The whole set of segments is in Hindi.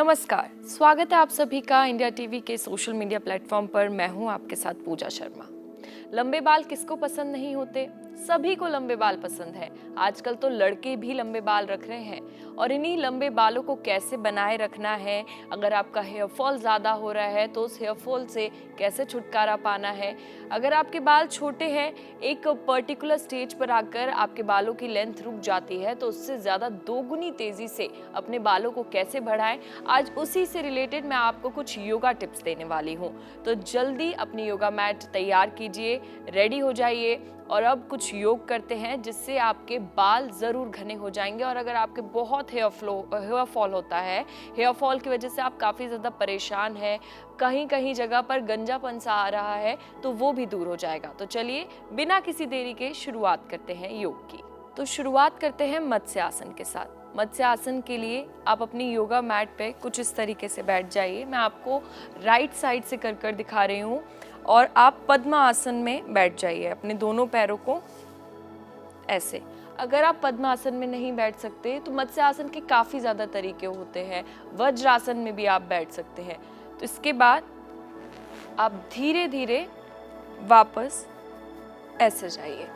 नमस्कार, स्वागत है आप सभी का इंडिया टीवी के सोशल मीडिया प्लेटफॉर्म पर। मैं हूं आपके साथ पूजा शर्मा। लंबे बाल किसको पसंद नहीं होते? सभी को लंबे बाल पसंद है। आजकल तो लड़के भी लंबे बाल रख रहे हैं और इन्हीं लंबे बालों को कैसे बनाए रखना है, अगर आपका हेयर फॉल ज़्यादा हो रहा है तो उस हेयर फॉल से कैसे छुटकारा पाना है, अगर आपके बाल छोटे हैं, एक पर्टिकुलर स्टेज पर आकर आपके बालों की लेंथ रुक जाती है तो उससे ज़्यादा दोगुनी तेज़ी से अपने बालों को कैसे बढ़ाएं, आज उसी से रिलेटेड मैं आपको कुछ योगा टिप्स देने वाली हूँ। तो जल्दी अपनी योगा मैट तैयार कीजिए, रेडी हो जाइए और अब कुछ योग करते हैं जिससे आपके बाल ज़रूर घने हो जाएंगे। और अगर आपके बहुत हेयर फॉल होता है, हेयर फॉल की वजह से आप काफ़ी ज़्यादा परेशान हैं, कहीं कहीं जगह पर गंजापन सा आ रहा है, तो वो भी दूर हो जाएगा। तो चलिए बिना किसी देरी के शुरुआत करते हैं योग की। तो शुरुआत करते हैं मत्स्य आसन के साथ। मत्स्य आसन के लिए आप अपनी योगा मैट पे कुछ इस तरीके से बैठ जाइए। मैं आपको राइट साइड से कर दिखा रही हूँ और आप पद्म आसन में बैठ जाइए, अपने दोनों पैरों को ऐसे। अगर आप पद्म आसन में नहीं बैठ सकते तो मत्स्य आसन के काफ़ी ज़्यादा तरीके होते हैं, वज्रासन में भी आप बैठ सकते हैं। तो इसके बाद आप धीरे धीरे वापस ऐसे जाइए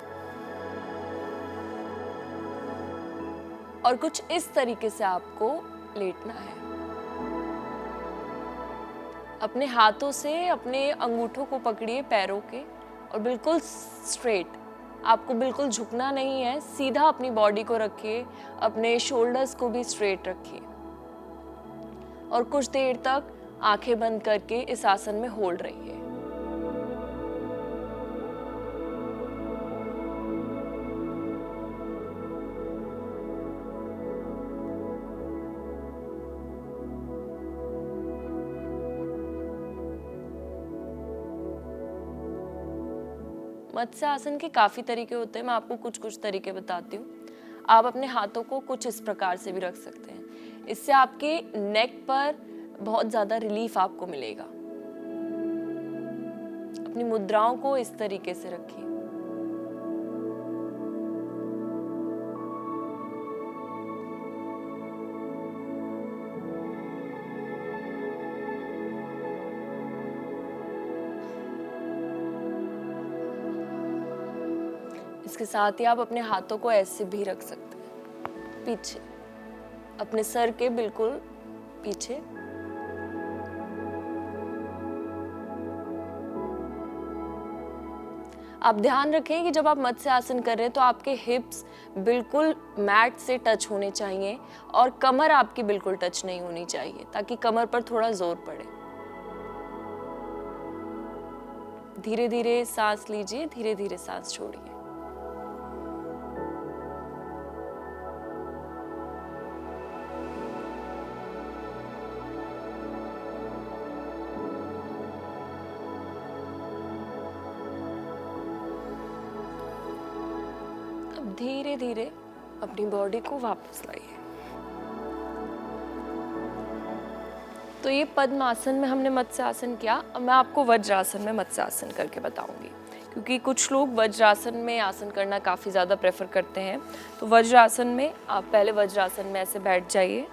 और कुछ इस तरीके से आपको लेटना है। अपने हाथों से अपने अंगूठों को पकड़िए पैरों के और बिल्कुल स्ट्रेट, आपको बिल्कुल झुकना नहीं है, सीधा अपनी बॉडी को रखिए, अपने शोल्डर्स को भी स्ट्रेट रखिए और कुछ देर तक आंखें बंद करके इस आसन में होल्ड रहिए। मत्स्य आसन के काफ़ी तरीके होते हैं, मैं आपको कुछ तरीके बताती हूँ। आप अपने हाथों को कुछ इस प्रकार से भी रख सकते हैं, इससे आपके नेक पर बहुत ज़्यादा रिलीफ आपको मिलेगा। अपनी मुद्राओं को इस तरीके से रखिए। इसके साथ ही आप अपने हाथों को ऐसे भी रख सकते हैं, पीछे, अपने सर के बिल्कुल पीछे। आप ध्यान रखें कि जब आप मत्स्य आसन कर रहे हैं तो आपके हिप्स बिल्कुल मैट से टच होने चाहिए और कमर आपकी बिल्कुल टच नहीं होनी चाहिए, ताकि कमर पर थोड़ा जोर पड़े। धीरे धीरे सांस लीजिए, धीरे धीरे सांस छोड़िए। धीरे धीरे अपनी बॉडी को वापस लाइए। तो ये पद्म आसन में हमने मत्स्य आसन किया, अब मैं आपको वज्रासन में मत्स्य आसन करके बताऊंगी, क्योंकि कुछ लोग वज्रासन में आसन करना काफ़ी ज़्यादा प्रेफर करते हैं। तो वज्रासन में आप पहले वज्रासन में ऐसे बैठ जाइए।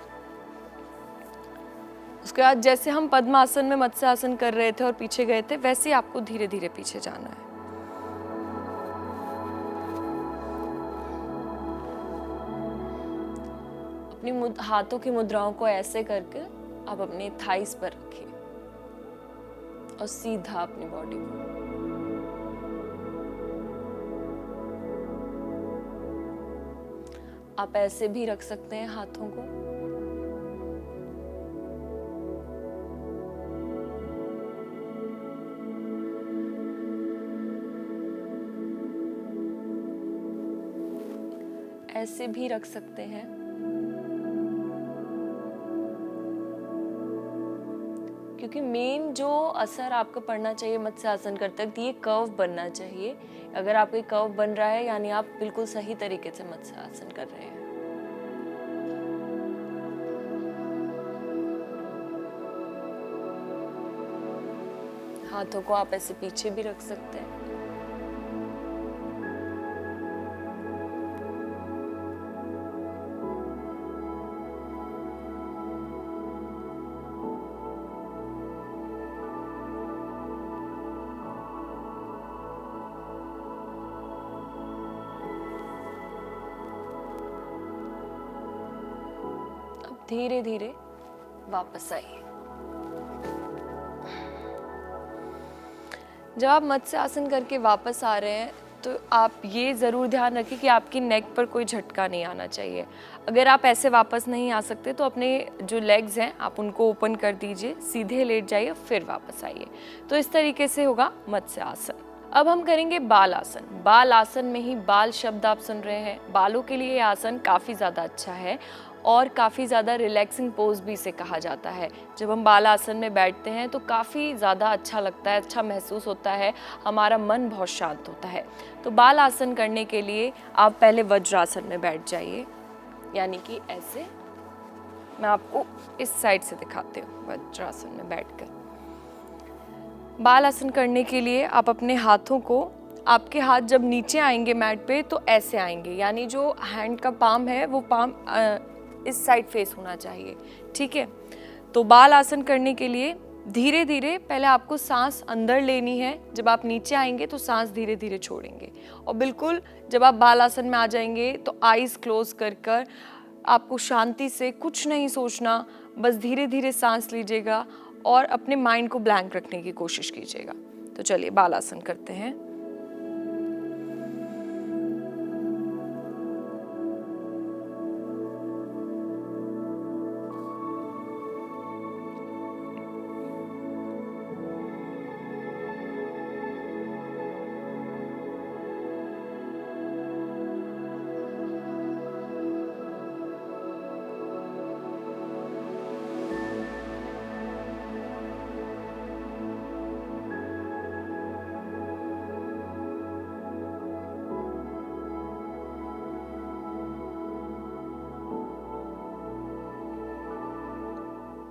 उसके बाद जैसे हम पद्म आसन में मत्स्य आसन कर रहे थे और पीछे गए थे, वैसे ही आपको धीरे धीरे पीछे जाना है। अपनी हाथों की मुद्राओं को ऐसे करके आप अपने थाइस पर रखिए और सीधा अपनी बॉडी को। आप ऐसे भी रख सकते हैं हाथों को। ऐसे भी रख सकते हैं। क्योंकि मेन जो असर आपको पड़ना चाहिए मत्स्य आसन करते वक्त, ये कर्व बनना चाहिए। अगर आपका कर्व बन रहा है यानी आप बिल्कुल सही तरीके से मत्स्य आसन कर रहे हैं। हाथों को आप ऐसे पीछे भी रख सकते हैं। धीरे धीरे वापस आइए। जब आप मत्स्य आसन करके वापस आ रहे हैं तो आप ये ज़रूर ध्यान रखें कि आपकी नेक पर कोई झटका नहीं आना चाहिए। अगर आप ऐसे वापस नहीं आ सकते तो अपने जो लेग्स हैं आप उनको ओपन कर दीजिए, सीधे लेट जाइए, फिर वापस आइए। तो इस तरीके से होगा मत्स्य आसन। अब हम करेंगे बाल आसन। बाल आसन में ही बाल शब्द आप सुन रहे हैं। बालों के लिए ये आसन काफ़ी ज़्यादा अच्छा है और काफ़ी ज़्यादा रिलैक्सिंग पोज भी इसे कहा जाता है। जब हम बाल आसन में बैठते हैं तो काफ़ी ज़्यादा अच्छा लगता है, अच्छा महसूस होता है, हमारा मन बहुत शांत होता है। तो बाल आसन करने के लिए आप पहले वज्रासन में बैठ जाइए, यानी कि ऐसे। मैं आपको इस साइड से दिखाती हूँ। वज्रासन में बैठकर बाल आसन करने के लिए आप अपने हाथों को, आपके हाथ जब नीचे आएंगे मैट पे तो ऐसे आएंगे, यानी जो हैंड का पाम है वो पाम इस साइड फेस होना चाहिए, ठीक है। तो बाल आसन करने के लिए धीरे धीरे पहले आपको सांस अंदर लेनी है। जब आप नीचे आएंगे तो सांस धीरे धीरे छोड़ेंगे और बिल्कुल जब आप बाल आसन में आ जाएंगे तो आईज क्लोज कर कर आपको शांति से कुछ नहीं सोचना, बस धीरे धीरे सांस लीजिएगा और अपने माइंड को ब्लैंक रखने की कोशिश कीजिएगा। तो चलिए बाल आसन करते हैं।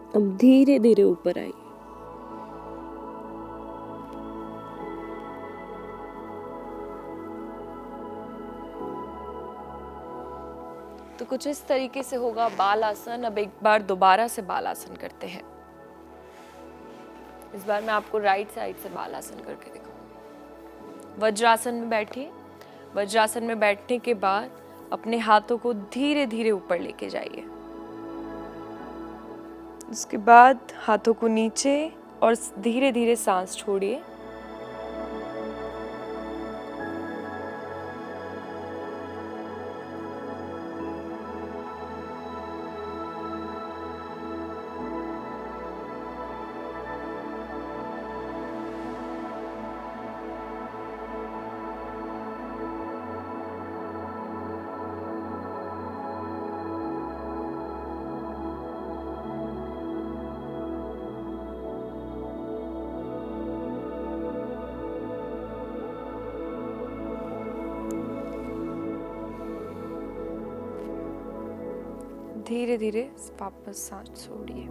अब धीरे धीरे ऊपर आइए। तो कुछ इस तरीके से होगा बाल आसन। अब एक बार दोबारा से बाल आसन करते हैं। इस बार मैं आपको राइट साइड से बाल आसन करके दिखाऊंगी। वज्रासन में बैठिए। वज्रासन में बैठने के बाद अपने हाथों को धीरे धीरे ऊपर लेके जाइए। उसके बाद हाथों को नीचे और धीरे धीरे सांस छोड़िए। धीरे धीरे वापस सांस छोड़िए।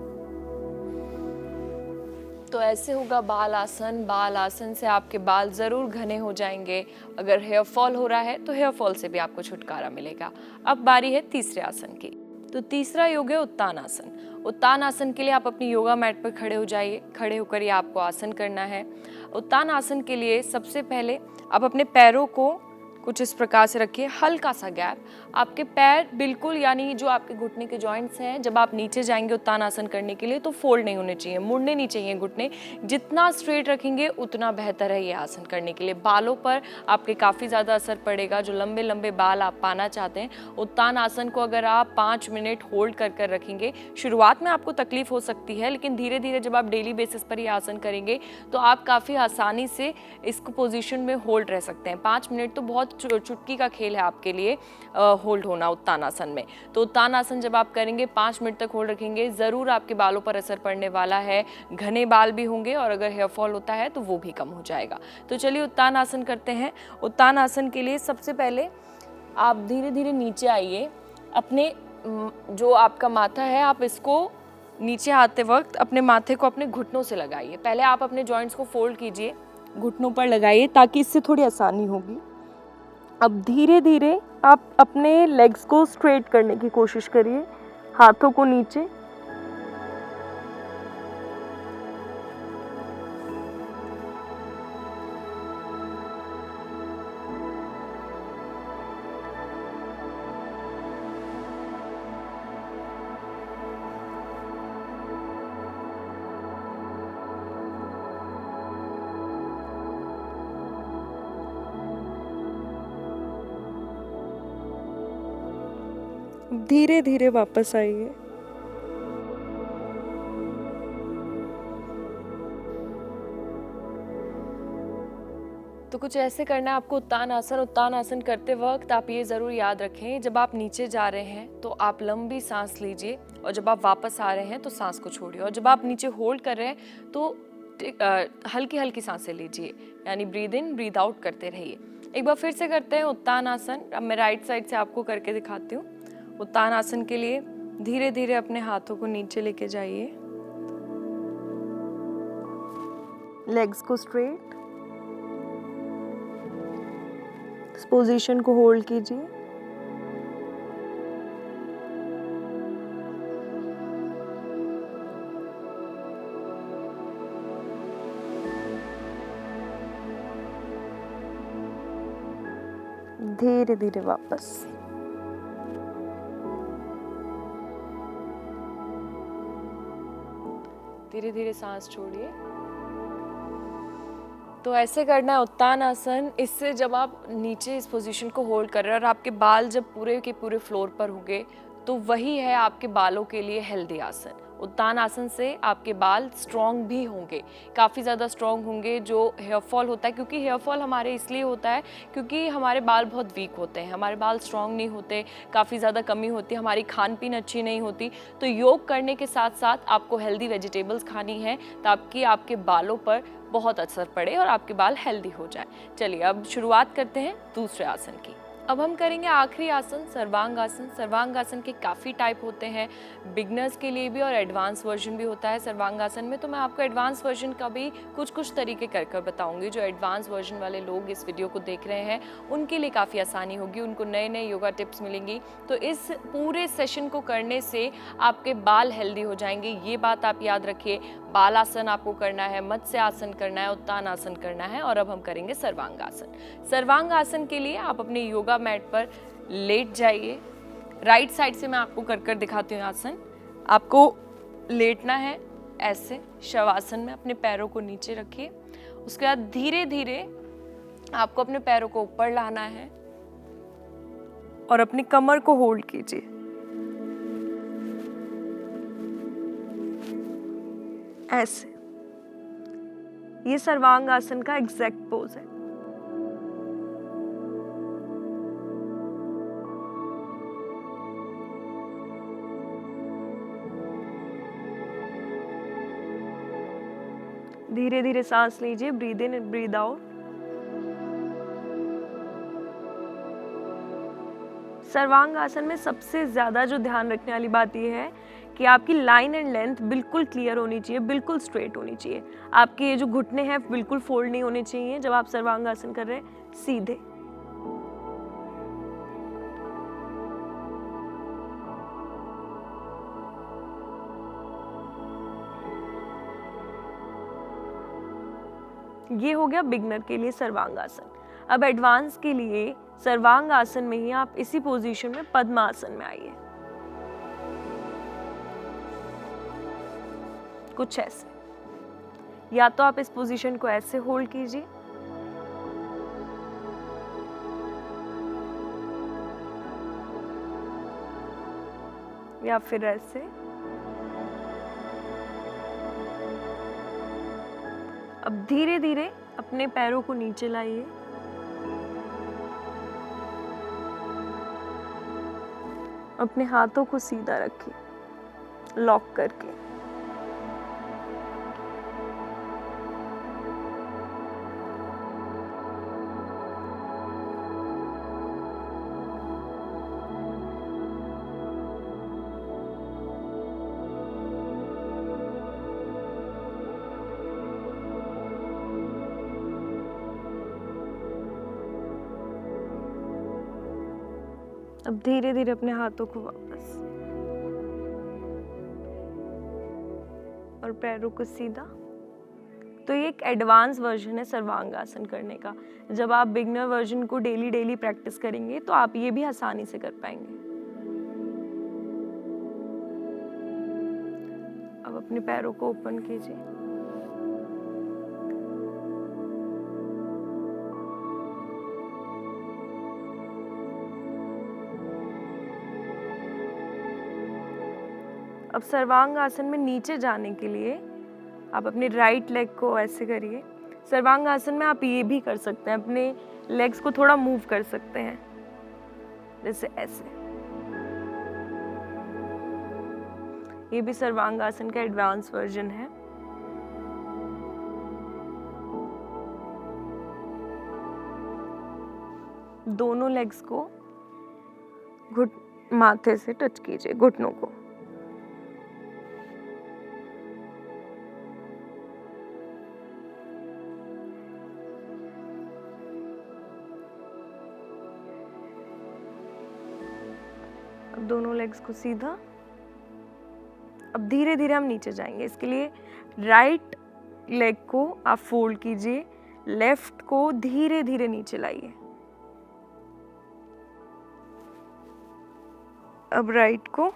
तो ऐसे होगा बाल आसन। बाल आसन से आपके बाल ज़रूर घने हो जाएंगे। अगर हेयर फॉल हो रहा है तो हेयर फॉल से भी आपको छुटकारा मिलेगा। अब बारी है तीसरे आसन की। तो तीसरा योग है उत्तान आसन। उत्तान आसन के लिए आप अपनी योगा मैट पर खड़े हो जाइए। खड़े होकर ये आपको आसन करना है। उत्तान आसन के लिए सबसे पहले आप अपने पैरों को कुछ इस प्रकार से रखिए, हल्का सा गैप। आपके पैर बिल्कुल, यानी जो आपके घुटने के जॉइंट्स हैं, जब आप नीचे जाएंगे उत्तान आसन करने के लिए तो फोल्ड नहीं होने चाहिए, मुड़ने नहीं चाहिए घुटने। जितना स्ट्रेट रखेंगे उतना बेहतर है ये आसन करने के लिए। बालों पर आपके काफ़ी ज़्यादा असर पड़ेगा। जो लंबे लंबे बाल आप पाना चाहते हैं, उत्तान आसन को अगर आप 5 मिनट होल्ड कर कर रखेंगे, शुरुआत में आपको तकलीफ हो सकती है, लेकिन धीरे धीरे जब आप डेली बेसिस पर ये आसन करेंगे तो आप काफ़ी आसानी से इसको पोजीशन में होल्ड रह सकते हैं। 5 मिनट तो बहुत चुटकी का खेल है आपके लिए होल्ड होना उत्तान आसन में। तो उत्तान आसन जब आप करेंगे 5 मिनट तक होल्ड रखेंगे, ज़रूर आपके बालों पर असर पड़ने वाला है। घने बाल भी होंगे और अगर हेयर फॉल होता है तो वो भी कम हो जाएगा। तो चलिए उत्तान आसन करते हैं। उत्तान आसन के लिए सबसे पहले आप धीरे धीरे नीचे आइए। अपने जो आपका माथा है, आप इसको नीचे आते वक्त अपने माथे को अपने घुटनों से लगाइए। पहले आप अपने जॉइंट्स को फोल्ड कीजिए, घुटनों पर लगाइए ताकि इससे थोड़ी आसानी होगी। अब धीरे धीरे आप अपने लेग्स को स्ट्रेट करने की कोशिश करिए, हाथों को नीचे। धीरे धीरे वापस आइए। तो कुछ ऐसे करना है आपको उत्तान आसन। उत्तान आसन करते वक्त आप ये ज़रूर याद रखें, जब आप नीचे जा रहे हैं तो आप लंबी सांस लीजिए, और जब आप वापस आ रहे हैं तो सांस को छोड़िए, और जब आप नीचे होल्ड कर रहे हैं तो हल्की हल्की सांसें लीजिए, यानी ब्रीद इन ब्रीद आउट करते रहिए। एक बार फिर से करते हैं उत्तान आसन। अब मैं राइट साइड से आपको करके दिखाती हूँ। उत्तान आसन के लिए धीरे धीरे अपने हाथों को नीचे लेके जाइए, लेग्स को स्ट्रेट, इस पोजीशन को होल्ड कीजिए। धीरे धीरे वापस। धीरे धीरे सांस छोड़िए। तो ऐसे करना है उत्तान आसन। इससे जब आप नीचे इस पोजीशन को होल्ड कर रहे हैं और आपके बाल जब पूरे के पूरे फ्लोर पर होंगे, तो वही है आपके बालों के लिए हेल्दी आसन। उत्तान आसन से आपके बाल स्ट्रॉन्ग भी होंगे, काफ़ी ज़्यादा स्ट्रॉन्ग होंगे। जो हेयर फॉल होता है, क्योंकि हेयर फॉल हमारे इसलिए होता है क्योंकि हमारे बाल बहुत वीक होते हैं, हमारे बाल स्ट्रॉन्ग नहीं होते, काफ़ी ज़्यादा कमी होती है, हमारी खान पीन अच्छी नहीं होती। तो योग करने के साथ साथ आपको हेल्दी वेजिटेबल्स खानी है ताकि आपके बालों पर बहुत असर पड़े और आपके बाल हेल्दी हो जाए। चलिए अब शुरुआत करते हैं दूसरे आसन की। अब हम करेंगे आखिरी आसन, सर्वांग आसन। सर्वांग आसन के काफ़ी टाइप होते हैं, बिगनर्स के लिए भी और एडवांस वर्जन भी होता है सर्वांग आसन में। तो मैं आपको एडवांस वर्जन का भी कुछ तरीके कर बताऊंगी। जो एडवांस वर्जन वाले लोग इस वीडियो को देख रहे हैं उनके लिए काफ़ी आसानी होगी, उनको नए नए योगा टिप्स मिलेंगी। तो इस पूरे सेशन को करने से आपके बाल हेल्दी हो जाएंगे, ये बात आप याद रखिए। बाल आसन आपको करना है, मत्स्य आसन करना है, उत्तान आसन करना है, और अब हम करेंगे सर्वांग आसन। सर्वांग आसन के लिए आप अपने योगा मैट पर लेट जाइए। राइट साइड से मैं आपको कर दिखाती हूँ आसन। आपको लेटना है ऐसे शवासन में, अपने पैरों को नीचे रखिए। उसके बाद धीरे धीरे आपको अपने पैरों को ऊपर लाना है और अपनी कमर को होल्ड कीजिए। ऐसे, ये सर्वांग आसन का एग्जैक्ट पोज है। धीरे धीरे सांस लीजिए, breathe in and breathe out. सर्वांग आसन में सबसे ज्यादा जो ध्यान रखने वाली बात यह है कि आपकी लाइन एंड लेंथ बिल्कुल क्लियर होनी चाहिए, बिल्कुल स्ट्रेट होनी चाहिए। आपके ये जो घुटने हैं बिल्कुल फोल्ड नहीं होने चाहिए जब आप सर्वांग आसन कर रहे हैं, सीधे। ये हो गया बिगनर के लिए सर्वांग आसन। अब एडवांस के लिए सर्वांग आसन में ही आप इसी पोजीशन में पद्मासन में आइए, कुछ ऐसे। या तो आप इस पोजीशन को ऐसे होल्ड कीजिए, या फिर ऐसे। अब धीरे धीरे अपने पैरों को नीचे लाइए, अपने हाथों को सीधा रखिए लॉक करके। अब धीरे धीरे अपने हाथों को वापस और पैरों को सीधा। तो ये एक एडवांस वर्जन है सर्वांग आसन करने का। जब आप बिगनर वर्जन को डेली प्रैक्टिस करेंगे तो आप ये भी आसानी से कर पाएंगे। अब अपने पैरों को ओपन कीजिए, अब सर्वांग आसन में नीचे जाने के लिए आप अपने राइट लेग को ऐसे करिए। सर्वांग आसन में आप ये भी कर सकते हैं, अपने लेग्स को थोड़ा मूव कर सकते हैं, जैसे ऐसे। ये भी सर्वांग आसन का एडवांस वर्जन है। दोनों लेग्स को माथे से टच कीजिए, घुटनों को। अब दोनों लेग्स को सीधा। अब धीरे धीरे हम नीचे जाएंगे। इसके लिए राइट लेग को आप फोल्ड कीजिए, लेफ्ट को धीरे धीरे नीचे लाइए। अब राइट को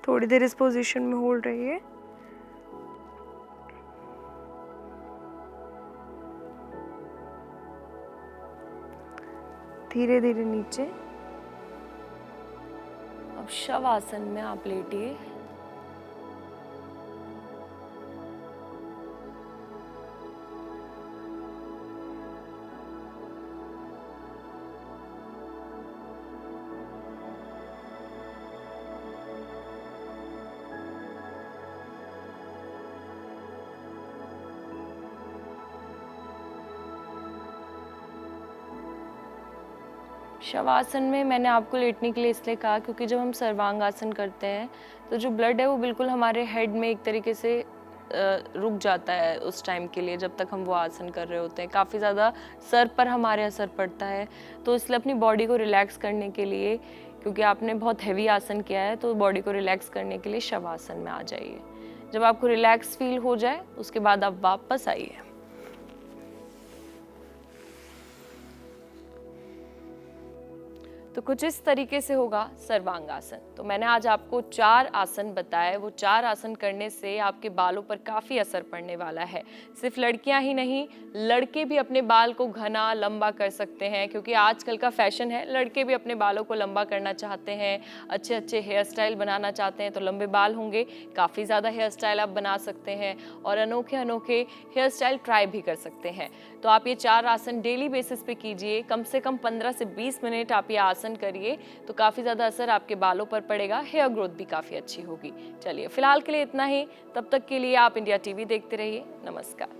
थोड़ी देर इस पोजीशन में होल्ड रहिए। धीरे धीरे नीचे। अब शवासन में आप लेटिए। शवासन में मैंने आपको लेटने के लिए इसलिए कहा क्योंकि जब हम सर्वांग आसन करते हैं तो जो ब्लड है वो बिल्कुल हमारे हेड में एक तरीके से रुक जाता है उस टाइम के लिए, जब तक हम वो आसन कर रहे होते हैं। काफ़ी ज़्यादा सर पर हमारे असर पड़ता है, तो इसलिए अपनी बॉडी को रिलैक्स करने के लिए, क्योंकि आपने बहुत हैवी आसन किया है, तो बॉडी को रिलैक्स करने के लिए शवासन में आ जाइए। जब आपको रिलैक्स फील हो जाए उसके बाद आप वापस आइए। तो कुछ इस तरीके से होगा सर्वांग आसन। तो मैंने आज आपको 4 आसन बताए, वो 4 आसन करने से आपके बालों पर काफ़ी असर पड़ने वाला है। सिर्फ लड़कियां ही नहीं, लड़के भी अपने बाल को घना लंबा कर सकते हैं, क्योंकि आजकल का फैशन है, लड़के भी अपने बालों को लंबा करना चाहते हैं, अच्छे अच्छे हेयर स्टाइल बनाना चाहते हैं। तो लंबे बाल होंगे, काफ़ी ज़्यादा हेयर स्टाइल आप बना सकते हैं और अनोखे अनोखे हेयर स्टाइल ट्राई भी कर सकते हैं। तो आप ये 4 आसन डेली बेसिस पे कीजिए, कम से कम 15 से 20 मिनट आप ये आसन करिए, तो काफ़ी ज़्यादा असर आपके बालों पर पड़ेगा, हेयर ग्रोथ भी काफ़ी अच्छी होगी। चलिए फिलहाल के लिए इतना ही, तब तक के लिए आप इंडिया टीवी देखते रहिए। नमस्कार।